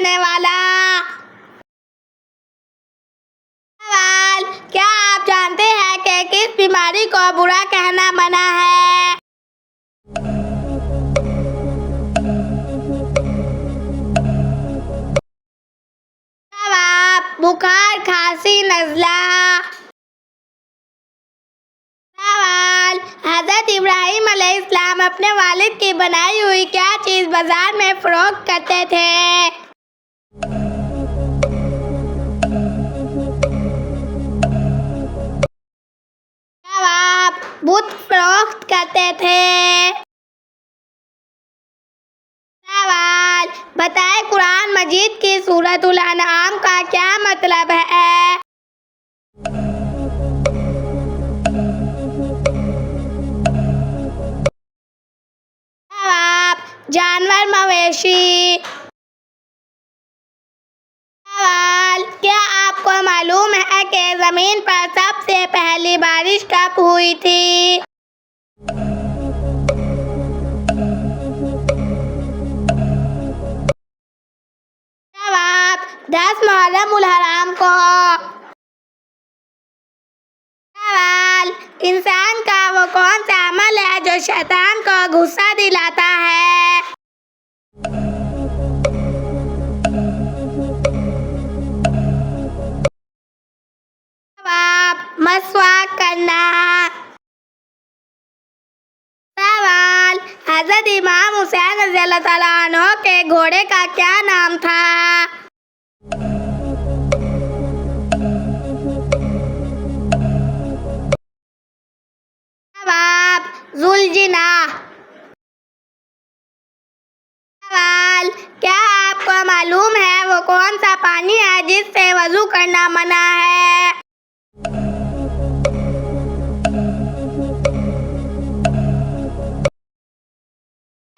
करने वाला। सवाल, क्या आप जानते हैं कि किस बीमारी को बुरा कहना मना है? जवाब, बुखार, खांसी, नज़ला। सवाल, हज़रत इब्राहिम अलैहिस्सलाम अपने वालिद की बनाई हुई क्या चीज़ बाजार में फरोख्त करते थे? जवाब, बुत फरोख्त करते थे। सवाल, बताएं कुरान मजीद की सूरतुल अनआम का क्या मतलब है? जवाब, जानवर, मवेशी। सवाल, क्या आपको मालूम है कि जमीन पर सबसे पहली बारिश कब हुई थी? जवाब, 10 मुहर्रम उल हराम को। सवाल, इंसान का वो कौन सा अमल है जो शैतान को गुस्सा दिलाता है? जवाब, मसवाक करना। सवाल, हज़रत इमाम हुसैन रज़ियल्लाहु तआला अन्हु के घोड़े का क्या नाम था? जवाब, जुल्जिनाह। सवाल, क्या आपको मालूम है वो कौन सा पानी है जिससे वजू करना मना है?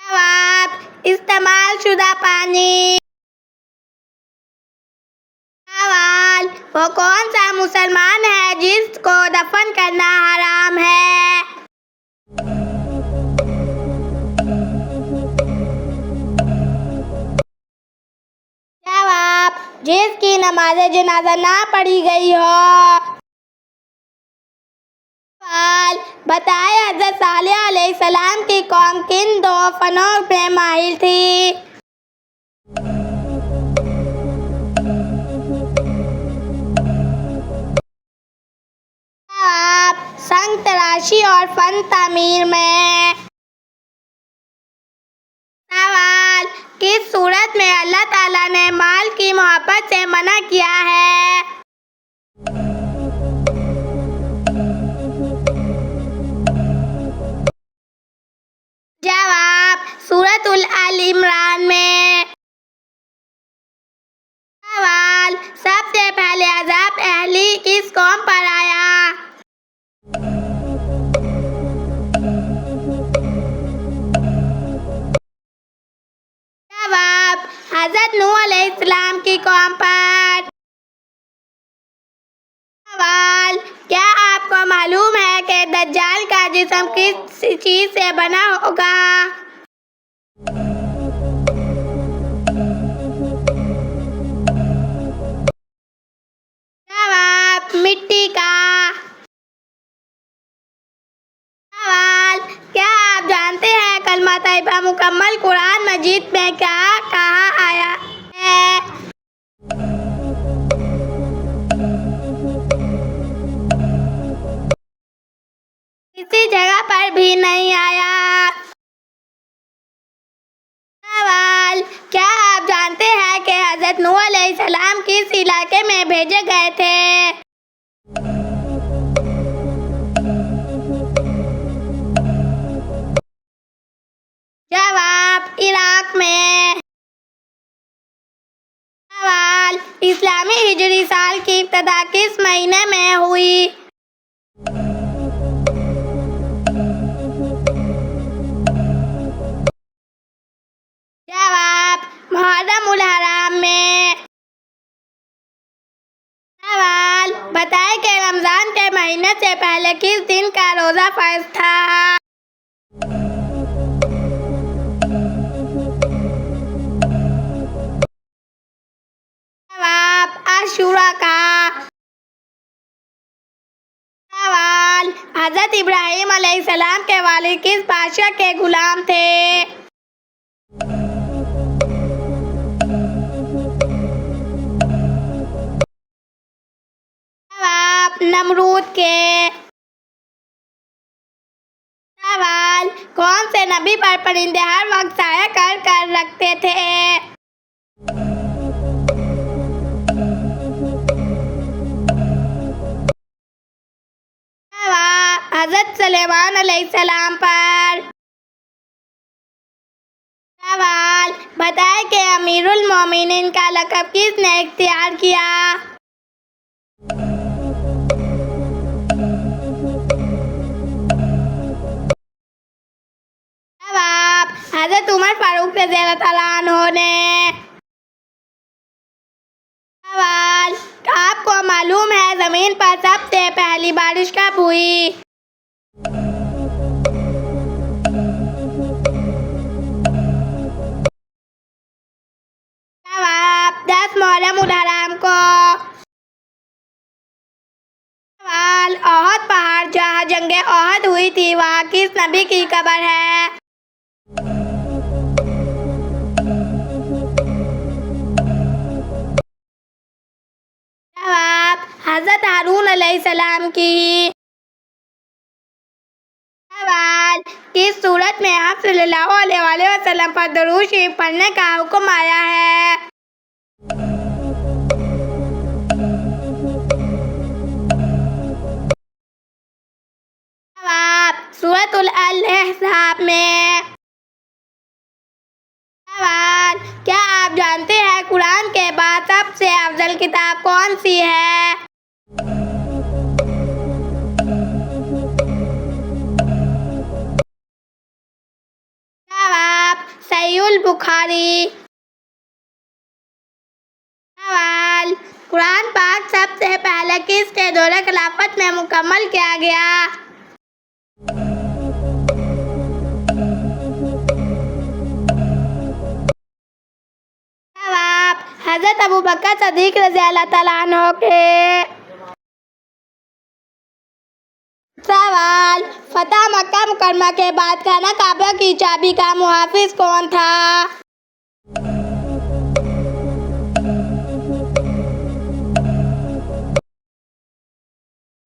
जवाब, इस्तेमाल शुदा पानी। सवाल, वो कौन सा मुसलमान है जिसको दफन करना हराम है? जवाब, जिसकी नमाज जनाजा ना पढ़ी गई हो। सवाल, बताएं हज़रत सालेह अलैहिस्सलाम की कौम किन 2 फनों में माहिर थी? जवाब, संग तराशी और फन तामीर में। सवाल, किस सूरत में अल्लाह ताला ने माल की मोहब्बत से मना किया है? जवाब, सूरतुल आल इमरान में। सवाल, सबसे पहले अज़ाब अहली किस कौम पर आया? जवाब, हज़रत नूह अलैहिस्सलाम की कौम पर। सवाल, क्या आपको मालूम है कि दज्जाल का जिस्म किस चीज़ से बना होगा? जवाब, मिट्टी का। सवाल, क्या आप जानते हैं कलमा तैयबा मुकम्मल कुरान मजीद में क्या कहा आया है? किसी जगह पर भी नहीं आया। सवाल, क्या आप जानते हैं कि हज़रत नूह अलैहिस्सलाम किस इलाके में भेजे गए थे? जवाब, इराक में। सवाल, इस्लामी हिजरी साल की इब्तिदा किस महीने में हुई? जवाब, मुहर्रम उल हराम में। सवाल, बताएं कि रमजान के महीने से पहले किस दिन का रोजा फर्ज था? आशूरा का? सवाल, हजरत इब्राहिम अलैहिस्सलाम के वालिद किस बादशाह के गुलाम थे? जवाब, नमरूद के। सवाल, कौन से नबी पर परिंदे हर वक्त साया कर कर रखते थे? जवाब, हजरत सुलेमान अलैहिस्सलाम पर। सवाल, बताएं कि अमीरुल मोमिनीन का लक़ब किसने इख्तियार किया? जवाब, हजरत उमर फारूक रज़ियल्लाहु तआला अन्हु ने। सवाल, आपको मालूम है जमीन पर सबसे पहली बारिश कब हुई? जवाब, 10 मुहर्रम उल हराम को। सवाल, ओहद पहाड़ जहाँ जंगे ओहद हुई थी वहाँ किस नबी की कब्र है? जवाब, हजरत हारून अलैहिस्सलाम की। सवाल, किस सूरत में आप सल्लल्लाहु अलैहि वसल्लम पर दुरूद शरीफ पढ़ने का हुक्म आया है? जवाब, सूरतुल अल-अहज़ाब में। सवाल, क्या आप जानते हैं कुरान के बाद सबसे अफजल किताब कौन सी है? जवाब, सहीहुल बुखारी। सवाल, कुरान पाक सबसे पहले किसके दौरे खिलाफत में मुकम्मल किया गया? जवाब, हजरत अबू बकर सिद्दीक़ रज़ियल्लाहु तआला अन्हु के। सवाल, फतह मक्का मुकर्रमा के बाद खाना काबा की चाबी का मुहाफिज कौन था?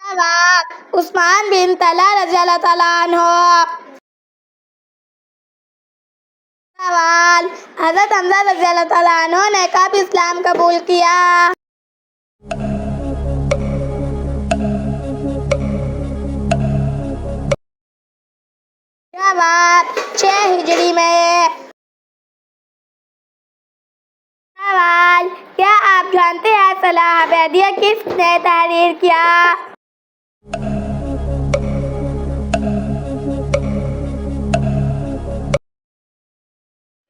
जवाब, उस्मान बिन तलहा रज़ियल्लाहु तआला अन्हु। सवाल, हजरत हमजा रज़ियल्लाहु तआला अन्हु ने कब इस्लाम कबूल किया? जवाब, 6 हिजरी में। सवाल, क्या आप जानते हैं सलाह बैदिया किसने तहरीर किया?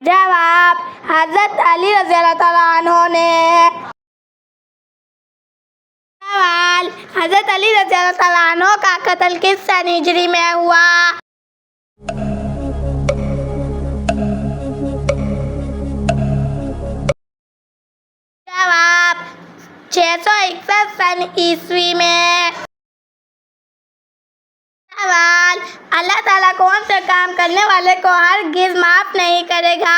जवाब, हजरत अली रज़ियल्लाहु तआला अन्हु ने। सवाल, हजरत अली रज़ियल्लाहु तआला अन्हु का कत्ल किस सन हिजरी में हुआ? जवाब, 661 सन ईस्वी में। सवाल, अल्लाह ताला कौन से काम करने वाले को हरगिज़ माफ नहीं करेगा?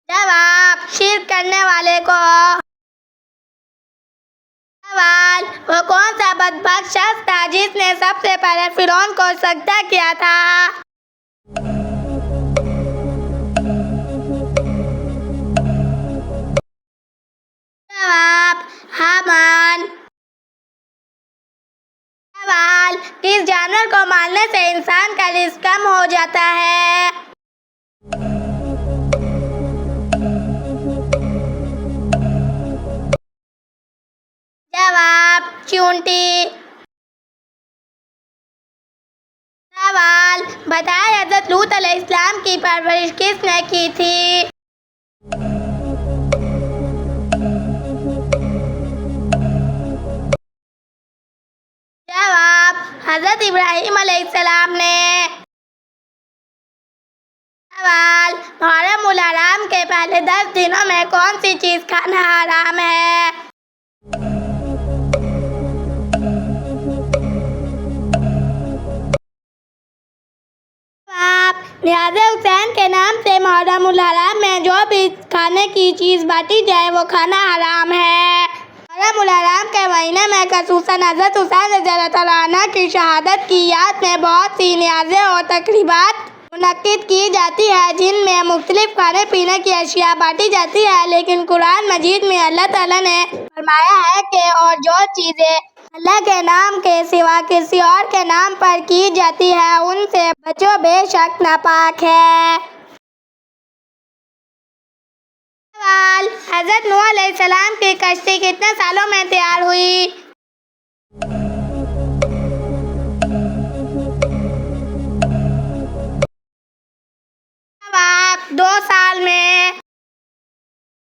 जवाब, शिर्क करने वाले को। सवाल, वो कौन सा बदबख्त शख्स था जिसने सबसे पहले फिरौन को सजदा किया था? जवाब, हामान। सवाल, किस जानवर को मारने से इंसान का रिस्क कम हो जाता है? जवाब, चूंटी। सवाल, बताएं हजरत लूत अलैहिस्सलाम की परवरिश किसने की थी? जवाब, हजरत इब्राहिम अलैहिस्सलाम ने। सवाल, मुहर्रम उल हराम के पहले 10 दिनों में कौन सी चीज खाना हराम है? जवाब, न्याज़े हुसैन के नाम से मुहर्रम उल हराम में जो भी खाने की चीज बांटी जाए वो खाना हराम है। मुहर्रम उल हराम के महीने में खसूसन हज़रत हुसैन रज़ियल्लाहु तआला अन्हु की शहादत की याद में बहुत सी न्याज़ें और तकरीबात मुनक्किद की जाती है, जिनमें मुख्तलिफ खाने पीने की अशिया बांटी जाती है। लेकिन कुरान मजीद में अल्लाह ताला ने फरमाया है कि और जो चीजें अल्लाह के नाम के सिवा किसी और के नाम पर की जाती है उनसे बचो, बेशक नापाक है। सवाल, हज़रत नूह अलैहिस्सलाम की कश्ती कितने सालों में तैयार हुई? जवाब, 2 साल में।